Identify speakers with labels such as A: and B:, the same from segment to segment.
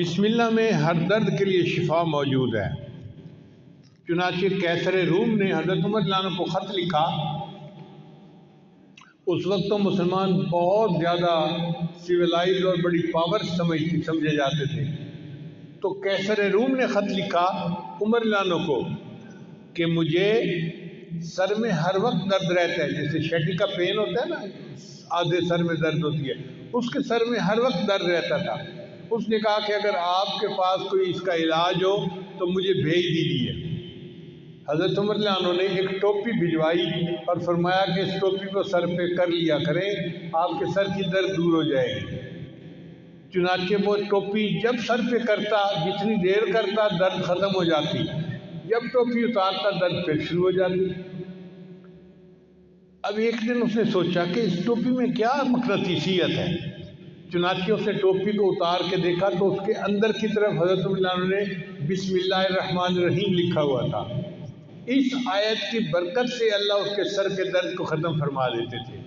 A: بسم اللہ میں ہر درد کے لیے شفا موجود ہے۔ چنانچہ قیصر روم نے حضرت عمر رضی اللہ عنہ کو خط لکھا۔ اس وقت تو مسلمان بہت زیادہ سویلائز اور بڑی پاور سمجھے جاتے تھے، تو قیصر روم نے خط لکھا عمر رضی اللہ عنہ کو کہ مجھے سر میں ہر وقت درد رہتا ہے، جیسے شیٹی کا پین ہوتا ہے نا، آدھے سر میں درد ہوتی ہے، اس کے سر میں ہر وقت درد رہتا تھا۔ اس نے کہا کہ اگر آپ کے پاس کوئی اس کا علاج ہو تو مجھے بھیج دیجیے۔ حضرت عمر رضی اللہ عنہ نے ایک ٹوپی بھجوائی اور فرمایا کہ اس ٹوپی کو سر پہ کر لیا کریں، آپ کے سر کی درد دور ہو جائے گی۔ چنانچہ وہ ٹوپی جب سر پہ کرتا، جتنی دیر کرتا درد ختم ہو جاتی، جب ٹوپی اتارتا درد پھر شروع ہو جاتی۔ اب ایک دن اس نے سوچا کہ اس ٹوپی میں کیا مقناطیسیت ہے، چنانچہ اس نے ٹوپی کو اتار کے دیکھا تو اس کے اندر کی طرف حضرت عمر رضی اللہ عنہ نے بسم اللہ الرحمن الرحیم لکھا ہوا تھا۔ اس آیت کی برکت سے اللہ اس کے سر کے درد کو ختم فرما دیتے تھے۔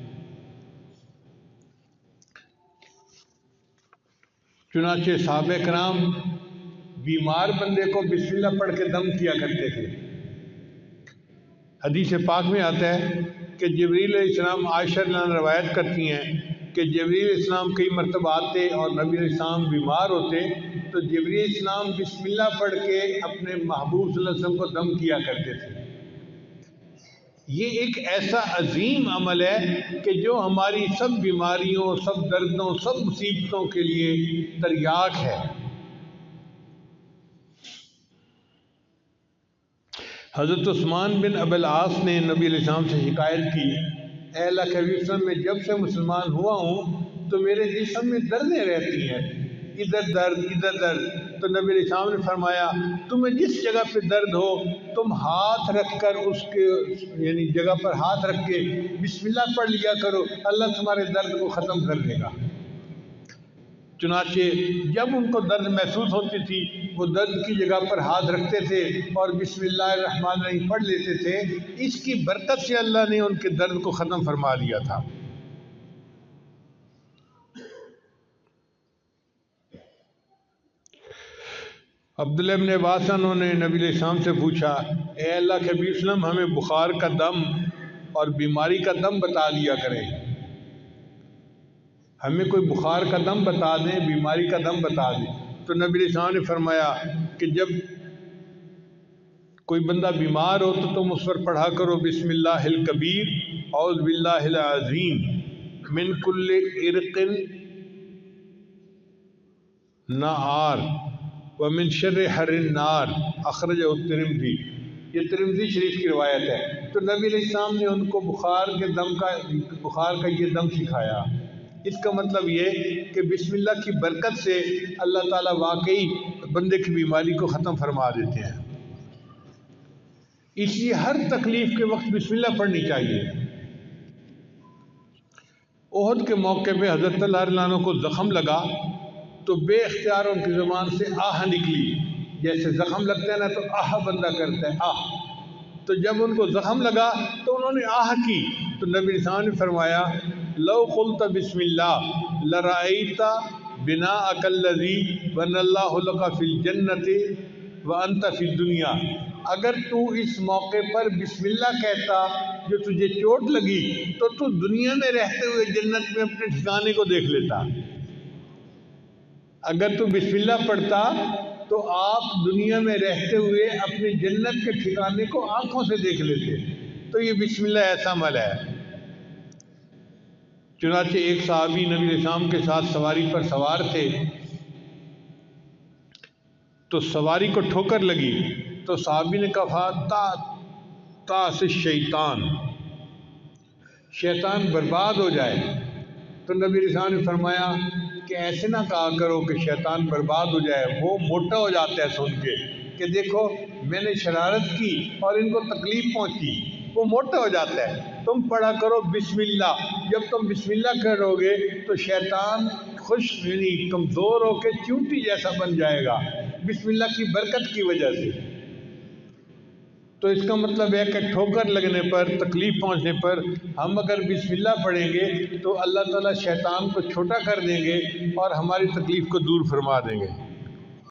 A: چنانچہ صحابہ کرام بیمار بندے کو بسم اللہ پڑھ کے دم کیا کرتے تھے۔ حدیث پاک میں آتا ہے کہ جبریل علیہ السلام عائشہ رضی اللہ عنہا روایت کرتی ہیں کہ جبریل علیہ السلام کئی مرتبہ آتے اور نبی علیہ السلام بیمار ہوتے تو جبریل علیہ السلام بسم اللہ پڑھ کے اپنے محبوب صلی اللہ علیہ وسلم کو دم کیا کرتے تھے۔ یہ ایک ایسا عظیم عمل ہے کہ جو ہماری سب بیماریوں، سب دردوں، سب مصیبتوں کے لیے تریاک ہے۔ حضرت عثمان بن ابی العاص نے نبی علیہ السلام سے شکایت کی، اے اللہ کے حبیب صلی اللہ علیہ وسلم، میں جب سے مسلمان ہوا ہوں تو میرے جسم میں دردیں رہتی ہیں، ادھر درد ادھر درد۔ تو نبی علیہ السلام نے فرمایا تمہیں جس جگہ پہ درد ہو تم ہاتھ رکھ کر اس کے یعنی جگہ پر ہاتھ رکھ کے بسم اللہ پڑھ لیا کرو، اللہ تمہارے درد کو ختم کر دے گا۔ چنانچہ جب ان کو درد محسوس ہوتی تھی وہ درد کی جگہ پر ہاتھ رکھتے تھے اور بسم اللہ الرحمن الرحیم پڑھ لیتے تھے۔ اس کی برکت سے اللہ نے ان کے درد کو ختم فرما دیا تھا۔ عبداللہ ابن عباس انہوں نے نبی علیہ السلام سے پوچھا، اے اللہ کے حبیب صلی اللہ علیہ وسلم، ہمیں بخار کا دم اور بیماری کا دم بتا دیا کریں، ہمیں کوئی بخار کا دم بتا دیں، بیماری کا دم بتا دیں۔ تو نبی علیہ السلام نے فرمایا کہ جب کوئی بندہ بیمار ہو تو تم اس پر پڑھا کرو بسم اللہ الکبیر اعوذ باللہ العظیم من کل عرق نار ومن شر حر النار اخرجہ الترمذی۔ یہ ترمذی شریف کی روایت ہے۔ تو نبی علیہ السلام نے ان کو بخار کا یہ دم سکھایا۔ اس کا مطلب یہ کہ بسم اللہ کی برکت سے اللہ تعالیٰ واقعی بندے کی بیماری کو ختم فرما دیتے ہیں۔ اس لیے ہر تکلیف کے وقت بسم اللہ پڑھنی چاہیے۔ احد کے موقع پہ حضرت طلحہ رضی اللہ عنہ کو زخم لگا تو بے اختیار ان کی زبان سے آہ نکلی، جیسے زخم لگتا ہے نا تو آہ بندہ کرتا ہے، آہ۔ تو جب ان کو زخم لگا تو انہوں نے آہ کی تو نبی علیہ السلام نے فرمایا لو قلت بسم اللہ لرأیت بناءک الذی بنى اللہ لک فی الجنۃ وانت فی الدنیا۔ اگر تو اس موقع پر بسم اللہ کہتا جو تجھے چوٹ لگی تو تو دنیا میں رہتے ہوئے جنت میں اپنے ٹھکانے کو دیکھ لیتا۔ اگر تو بسم اللہ پڑھتا تو آپ دنیا میں رہتے ہوئے اپنی جنت کے ٹھکانے کو آنکھوں سے دیکھ لیتے۔ تو یہ بسم اللہ ایسا عمل ہے۔ چنانچہ ایک صحابی نبی علیہ السلام کے ساتھ سواری پر سوار تھے تو سواری کو ٹھوکر لگی تو صحابی نے کہا تا سے شیطان برباد ہو جائے۔ تو نبی علیہ السلام نے فرمایا کہ ایسے نہ کہا کرو کہ شیطان برباد ہو جائے، وہ موٹا ہو جاتا ہے سن کے کہ دیکھو میں نے شرارت کی اور ان کو تکلیف پہنچی، وہ موٹا ہو جاتا ہے۔ تم پڑھا کرو بسم اللہ، جب تم بسم اللہ کرو گے تو شیطان خوش یعنی کمزور ہو کے چیونٹی جیسا بن جائے گا بسم اللہ کی برکت کی وجہ سے۔ تو اس کا مطلب ہے کہ ٹھوکر لگنے پر، تکلیف پہنچنے پر ہم اگر بسم اللہ پڑھیں گے تو اللہ تعالیٰ شیطان کو چھوٹا کر دیں گے اور ہماری تکلیف کو دور فرما دیں گے۔